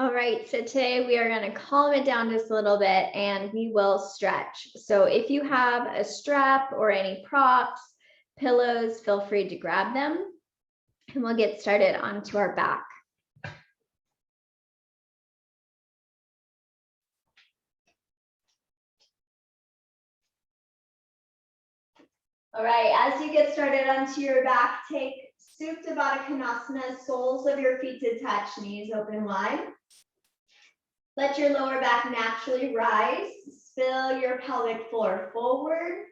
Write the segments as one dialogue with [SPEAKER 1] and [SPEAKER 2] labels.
[SPEAKER 1] All right, so today we are going to calm it down just a little bit and we will stretch. So if you have a strap or any props, pillows, feel free to grab them and we'll get started onto our back. All right, as you get started onto your back, take Supta Baddha Konasana, soles of your feet to touch, knees open wide. Let your lower back naturally rise. Spill your pelvic floor forward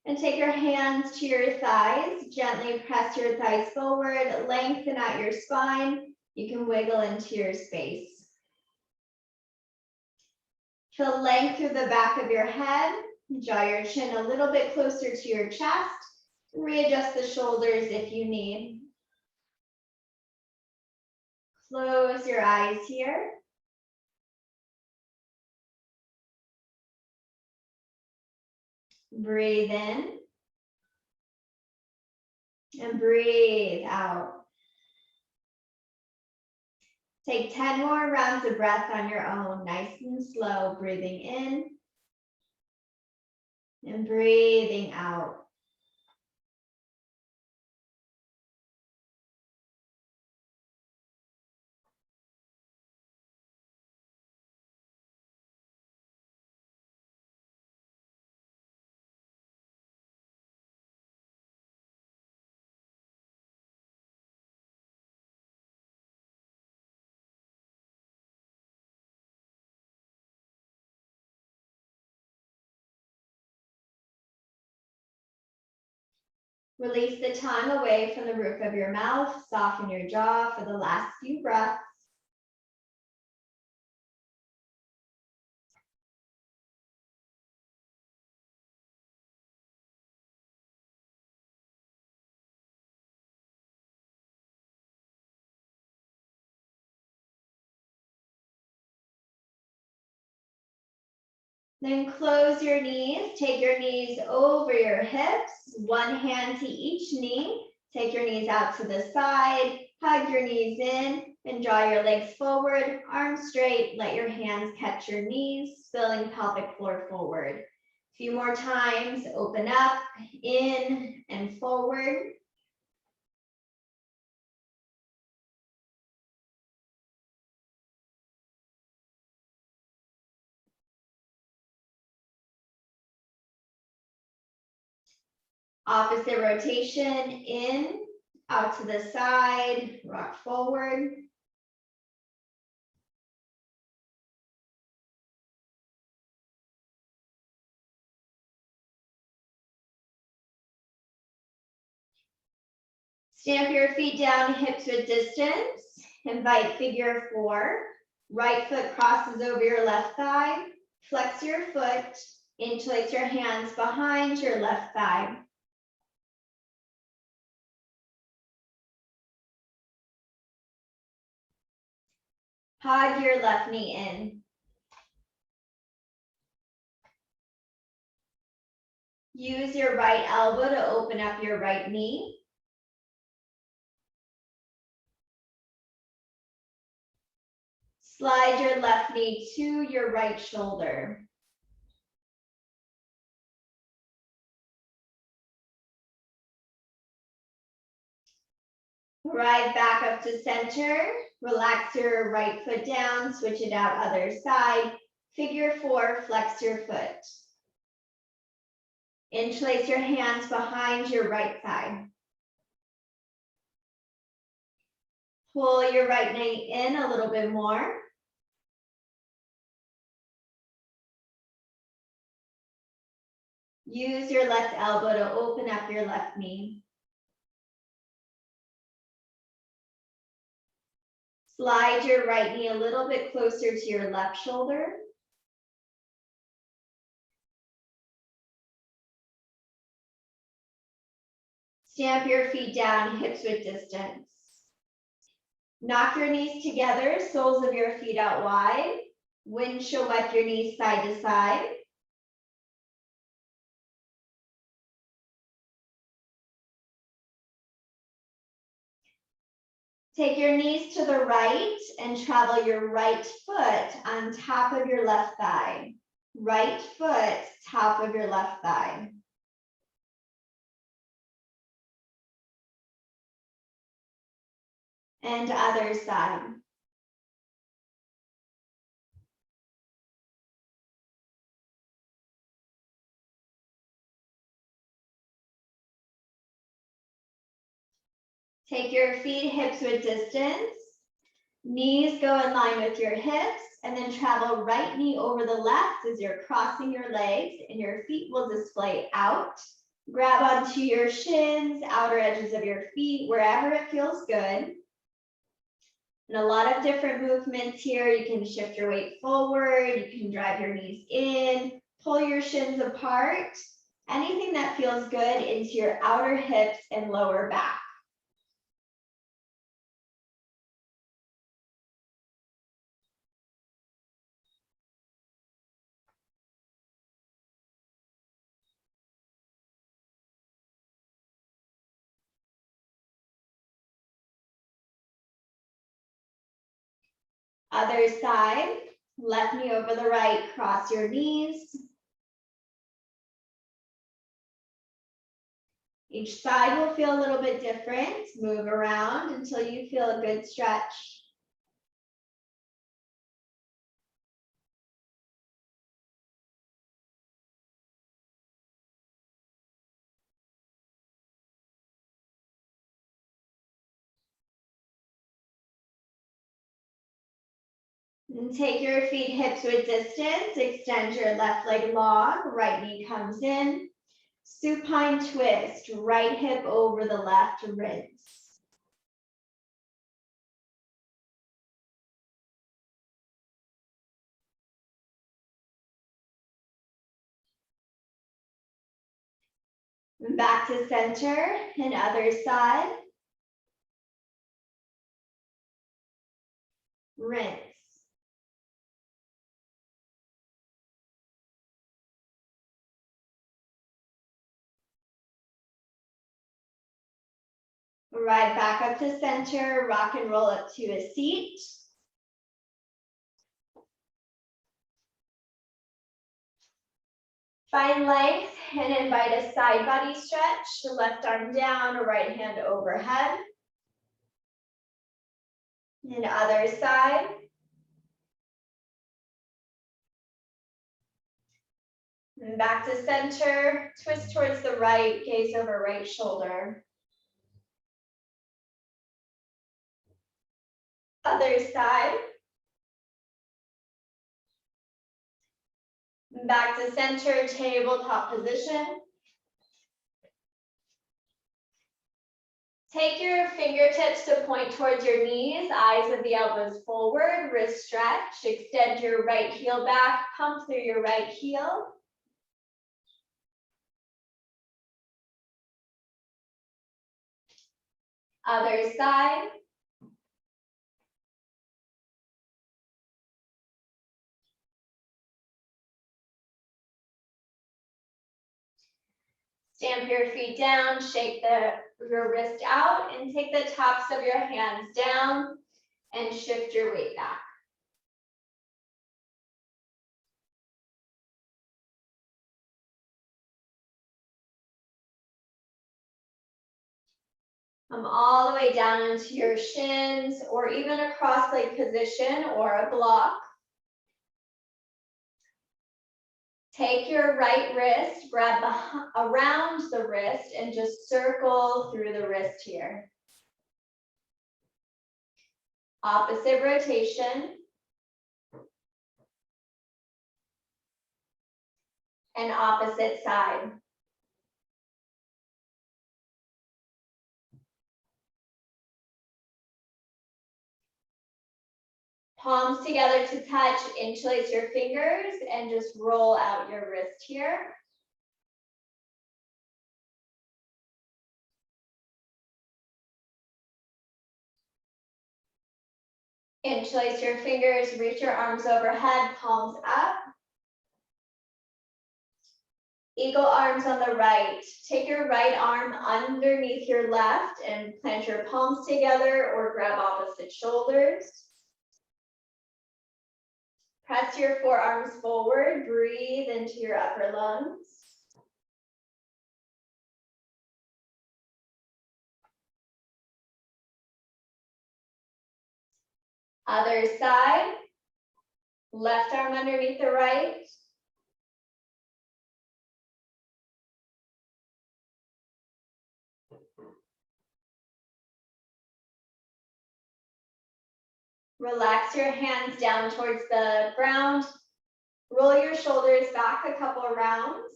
[SPEAKER 1] and take your hands to your thighs. Gently press your thighs forward, lengthen out your spine. You can wiggle into your space. Feel length through the back of your head. Draw your chin a little bit closer to your chest. Readjust the shoulders if you need. Close your eyes here. Breathe in. And breathe out. Take 10 more rounds of breath on your own, nice and slow, breathing in and breathing out. Release the tongue away from the roof of your mouth. Soften your jaw for the last few breaths. Then close your knees. Take your knees over your hips. One hand to each knee. Take your knees out to the side. Hug your knees in and draw your legs forward. Arms straight. Let your hands catch your knees, spilling pelvic floor forward. A few more times. Open up, in and forward. Opposite rotation, in, out to the side, rock forward. Stamp your feet down, hips width distance. Invite figure 4. Right foot crosses over your left thigh. Flex your foot. Interlace your hands behind your left thigh. Hug your left knee in. Use your right elbow to open up your right knee. Slide your left knee to your right shoulder. Right back up to center. Relax your right foot down, switch it out other side. Figure 4, flex your foot. Interlace your hands behind your right thigh. Pull your right knee in a little bit more. Use your left elbow to open up your left knee. Slide your right knee a little bit closer to your left shoulder. Stamp your feet down, hips width distance. Knock your knees together, soles of your feet out wide. Windshield wipe your knees side to side. Take your knees to the right and travel your right foot on top of your left thigh. Right foot, top of your left thigh. And other side. Take your feet hips width distance. Knees go in line with your hips, and then travel right knee over the left as you're crossing your legs, and your feet will display out. Grab onto your shins, outer edges of your feet, wherever it feels good. And a lot of different movements here. You can shift your weight forward, you can drive your knees in, pull your shins apart. Anything that feels good into your outer hips and lower back. Other side, left knee over the right, cross your knees. Each side will feel a little bit different. Move around until you feel a good stretch. And take your feet hips width distance. Extend your left leg long. Right knee comes in. Supine twist. Right hip over the left ribs. Back to center and other side. Rinse. Right back up to center, rock and roll up to a seat. Find length and invite a side body stretch. Left arm down, right hand overhead. And other side. And back to center, twist towards the right, gaze over right shoulder. Other side. Back to center, tabletop position. Take your fingertips to point towards your knees, eyes of the elbows forward, wrist stretch. Extend your right heel back, pump through your right heel. Other side. Stamp your feet down, shake your wrist out, and take the tops of your hands down and shift your weight back. Come all the way down into your shins or even a cross leg position or a block. Take your right wrist, grab around the wrist and just circle through the wrist here. Opposite rotation. And opposite side. Palms together to touch, interlace your fingers and just roll out your wrist here. Interlace your fingers, reach your arms overhead, palms up. Eagle arms on the right. Take your right arm underneath your left and plant your palms together or grab opposite shoulders. Press your forearms forward, breathe into your upper lungs. Other side, left arm underneath the right. Relax your hands down towards the ground. Roll your shoulders back a couple rounds.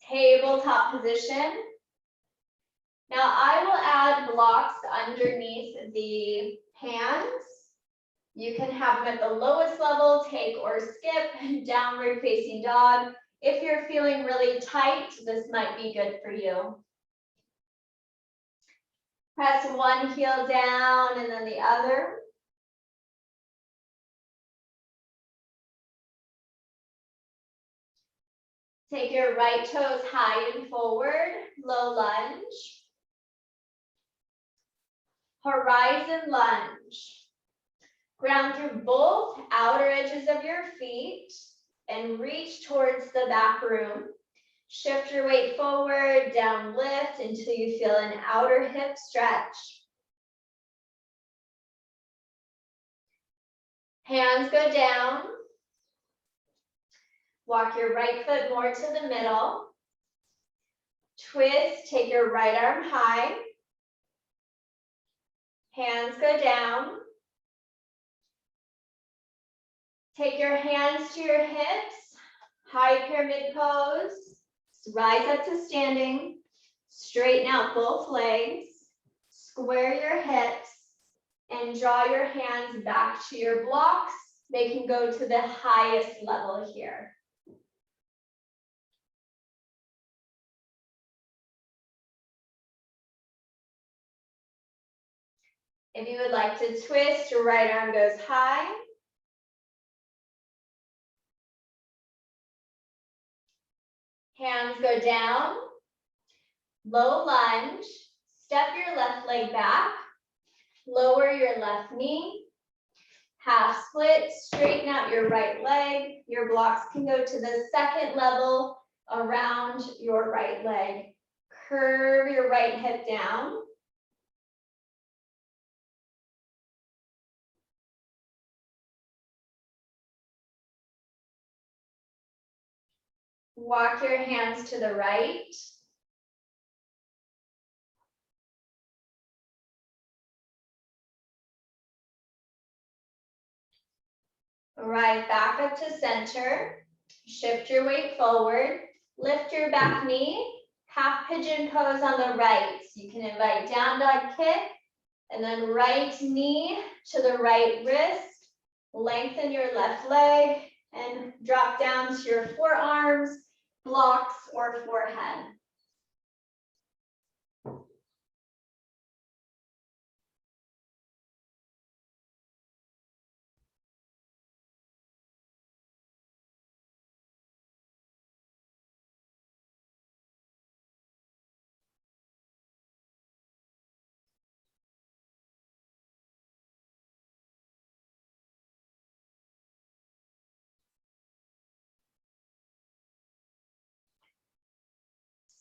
[SPEAKER 1] Tabletop position. Now I will add blocks underneath the hands. You can have them at the lowest level, take or skip, downward facing dog. If you're feeling really tight, this might be good for you. Press one heel down and then the other. Take your right toes high and forward, low lunge. Horizon lunge. Ground through both outer edges of your feet and reach towards the back room. Shift your weight forward, down lift until you feel an outer hip stretch. Hands go down. Walk your right foot more to the middle. Twist, take your right arm high. Hands go down. Take your hands to your hips, high pyramid pose. Rise up to standing. Straighten out both legs. Square your hips and draw your hands back to your blocks. They can go to the highest level here. If you would like to twist, your right arm goes high. Hands go down. Low lunge. Step your left leg back. Lower your left knee. Half split, straighten out your right leg. Your blocks can go to the second level around your right leg. Curve your right hip down. Walk your hands to the right. Right back up to center. Shift your weight forward. Lift your back knee. Half pigeon pose on the right. So you can invite down dog kick. And then right knee to the right wrist. Lengthen your left leg and drop down to your forearms, blocks, or forehead.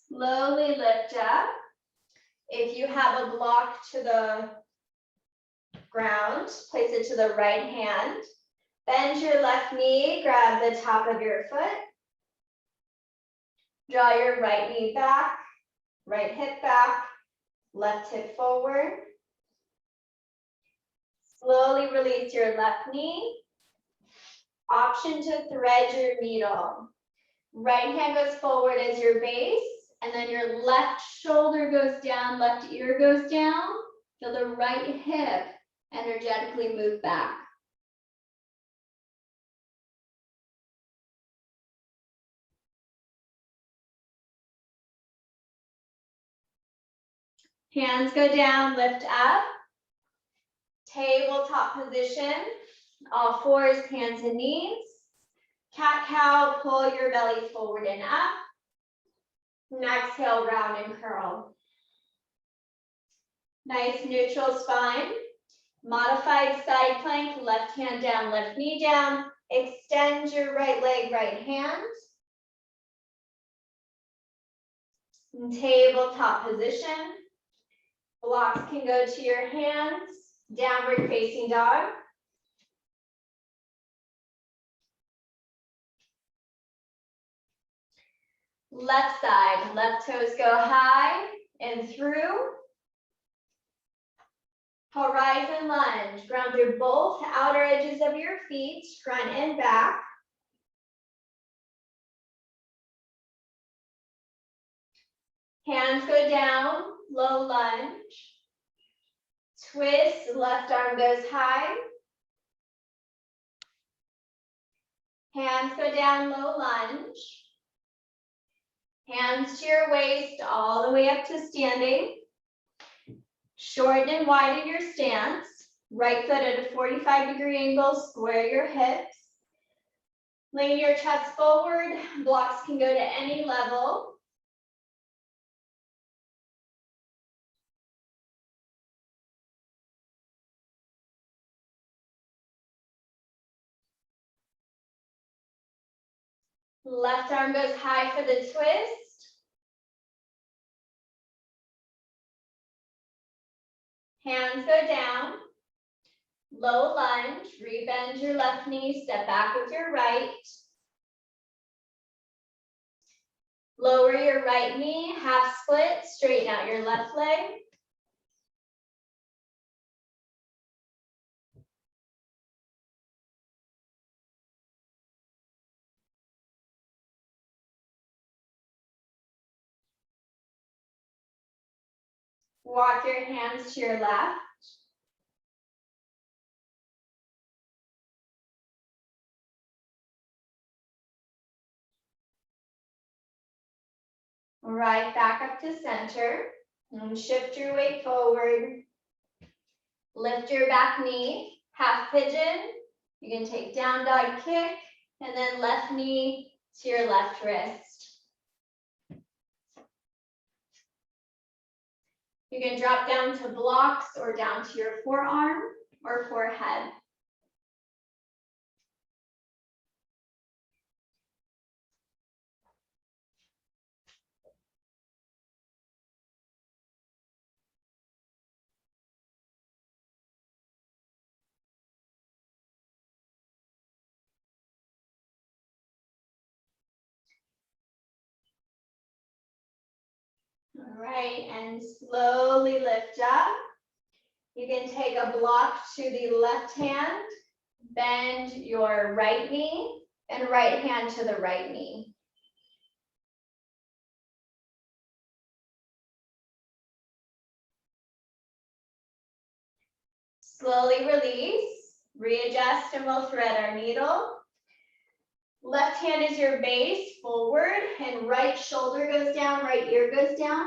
[SPEAKER 1] Slowly lift up. If you have a block to the ground, place it to the right hand. Bend your left knee, grab the top of your foot. Draw your right knee back, right hip back, left hip forward. Slowly release your left knee. Option to thread your needle. Right hand goes forward as your base, and then your left shoulder goes down, left ear goes down. Feel the right hip energetically move back. Hands go down, lift up. Tabletop position. All fours, hands and knees. Cat-cow, pull your belly forward and up. And exhale, round and curl. Nice neutral spine. Modified side plank, left hand down, left knee down. Extend your right leg, right hand. In tabletop position. Blocks can go to your hands. Downward facing dog. Left side, left toes go high and through. Horizon lunge, ground through both outer edges of your feet, front and back. Hands go down, low lunge. Twist, left arm goes high. Hands go down, low lunge. Hands to your waist, all the way up to standing. Shorten and widen your stance. Right foot at a 45-degree angle, square your hips. Lean your chest forward. Blocks can go to any level. Left arm goes high for the twist. Hands go down. Low lunge, rebend your left knee, step back with your right. Lower your right knee, half split, straighten out your left leg. Walk your hands to your left. Right back up to center. And shift your weight forward. Lift your back knee, half pigeon. You can take down dog kick, and then left knee to your left wrist. You can drop down to blocks or down to your forearm or forehead. All right, and slowly lift up. You can take a block to the left hand, bend your right knee, and right hand to the right knee. Slowly release, readjust, and we'll thread our needle. Left hand is your base, forward, and right shoulder goes down, right ear goes down.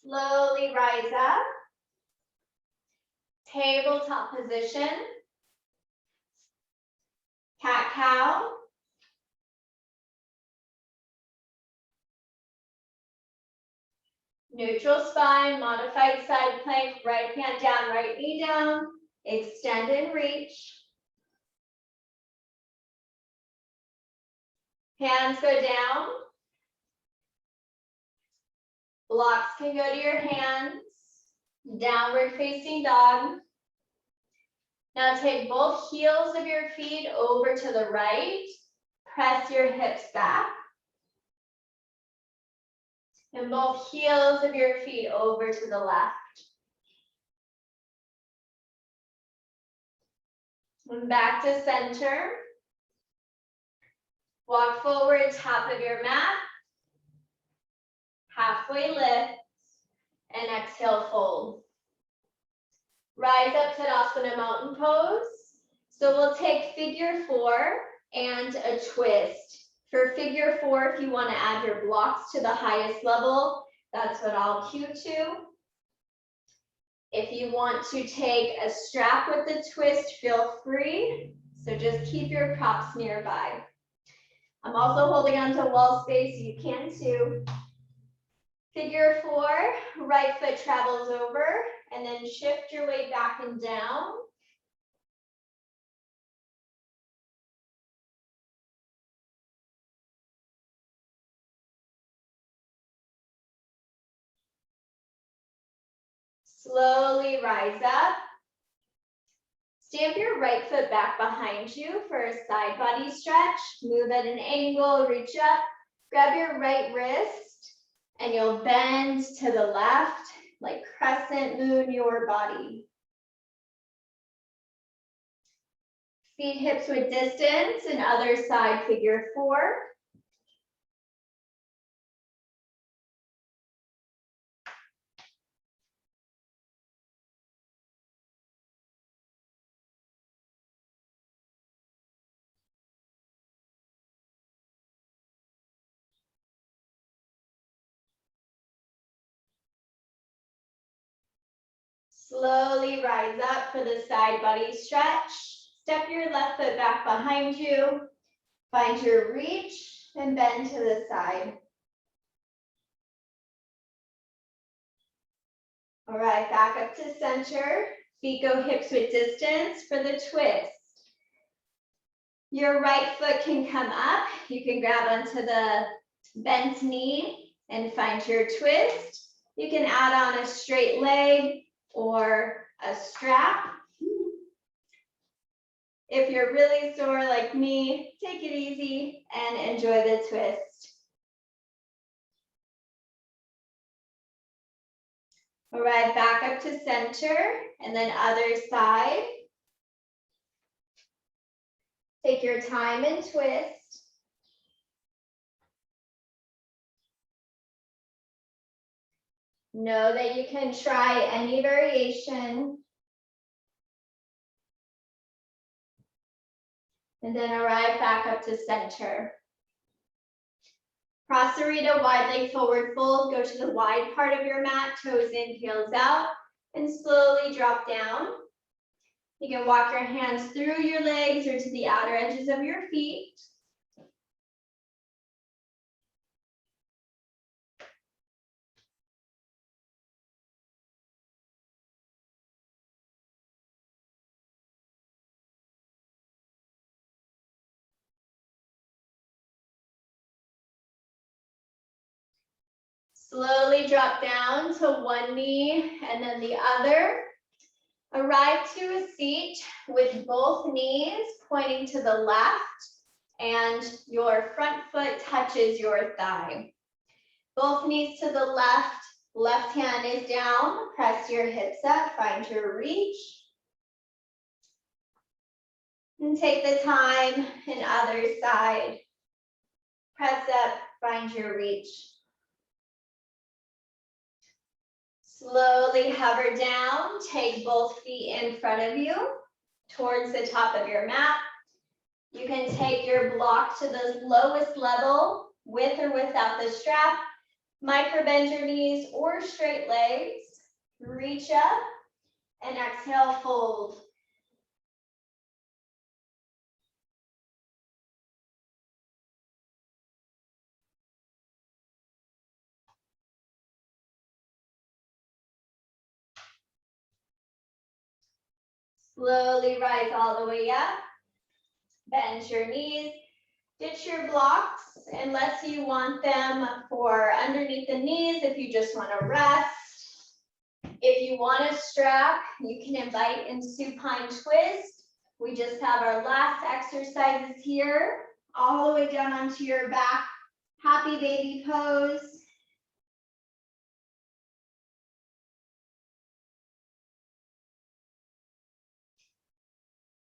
[SPEAKER 1] Slowly rise up. Tabletop position. Cat-cow. Neutral spine, modified side plank, right hand down, right knee down. Extend and reach. Hands go down. Blocks can go to your hands. Downward facing dog. Now take both heels of your feet over to the right. Press your hips back. And both heels of your feet over to the left. And back to center. Walk forward, top of your mat. Halfway lift. And exhale, fold. Rise up, Tadasana mountain pose. So we'll take figure 4 and a twist. For figure 4, if you want to add your blocks to the highest level, that's what I'll cue to. If you want to take a strap with the twist, feel free. So just keep your props nearby. I'm also holding onto wall space, so you can too. Figure 4, right foot travels over, and then shift your weight back and down. Slowly rise up. Stamp your right foot back behind you for a side body stretch. Move at an angle, reach up, grab your right wrist, and you'll bend to the left, like crescent moon your body. Feet hips width distance, and other side figure 4. Slowly rise up for the side body stretch. Step your left foot back behind you. Find your reach and bend to the side. All right, back up to center. Feet go hips width distance for the twist. Your right foot can come up. You can grab onto the bent knee and find your twist. You can add on a straight leg or a strap. If you're really sore like me, take it easy and enjoy the twist. All right, back up to center and then other side. Take your time and twist. Know that you can try any variation. And then arrive back up to center. Prasarita, wide leg forward fold. Go to the wide part of your mat, toes in, heels out, and slowly drop down. You can walk your hands through your legs or to the outer edges of your feet. Slowly drop down to one knee and then the other. Arrive to a seat with both knees pointing to the left and your front foot touches your thigh. Both knees to the left, left hand is down, press your hips up, find your reach. And take the time and other side. Press up, find your reach. Slowly hover down, take both feet in front of you towards the top of your mat. You can take your block to the lowest level with or without the strap. Micro bend your knees or straight legs. Reach up and exhale, fold. Slowly rise all the way up. Bend your knees. Ditch your blocks unless you want them for underneath the knees if you just want to rest. If you want a strap, you can invite in supine twist. We just have our last exercises here, all the way down onto your back. Happy baby pose.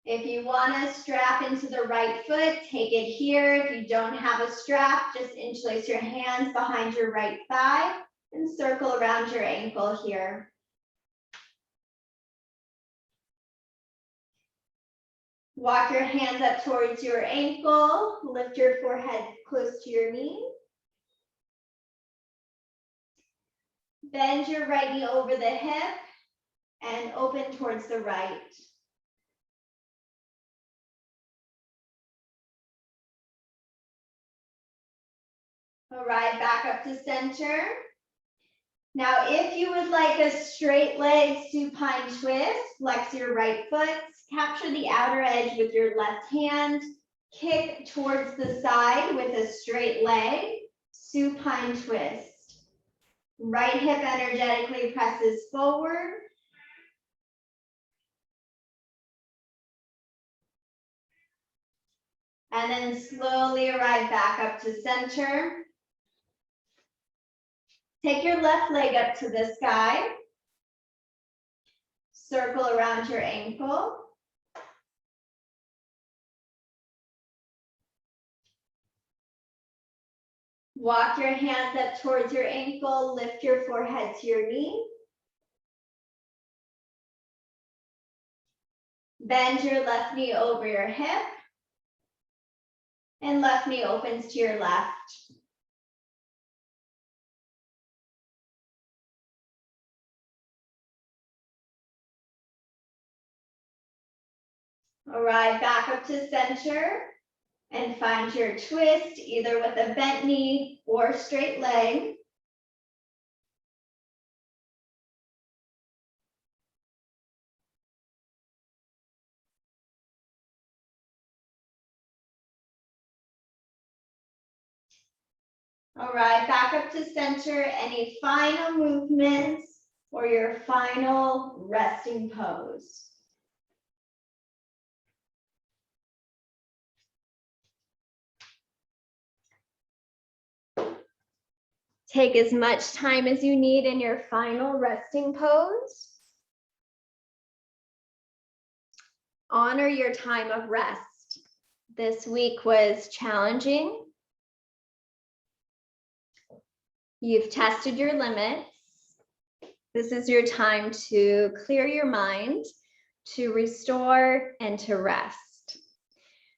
[SPEAKER 1] If you want to strap into the right foot, take it here. If you don't have a strap, just interlace your hands behind your right thigh and circle around your ankle here. Walk your hands up towards your ankle. Lift your forehead close to your knee. Bend your right knee over the hip and open towards the right. All right, back up to center. Now, if you would like a straight leg supine twist, flex your right foot, capture the outer edge with your left hand, kick towards the side with a straight leg, supine twist. Right hip energetically presses forward. And then slowly arrive back up to center. Take your left leg up to the sky. Circle around your ankle. Walk your hands up towards your ankle, lift your forehead to your knee. Bend your left knee over your hip. And left knee opens to your left. Arrive back up to center and find your twist, either with a bent knee or straight leg. Arrive back up to center. Any final movements or your final resting pose. Take as much time as you need in your final resting pose. Honor your time of rest. This week was challenging. You've tested your limits. This is your time to clear your mind, to restore, and to rest.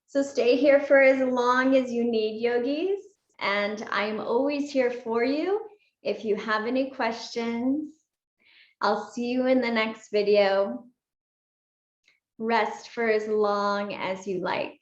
[SPEAKER 1] So stay here for as long as you need, yogis, and I'm always here for you if you have any questions. I'll see you in the next video. Rest for as long as you like.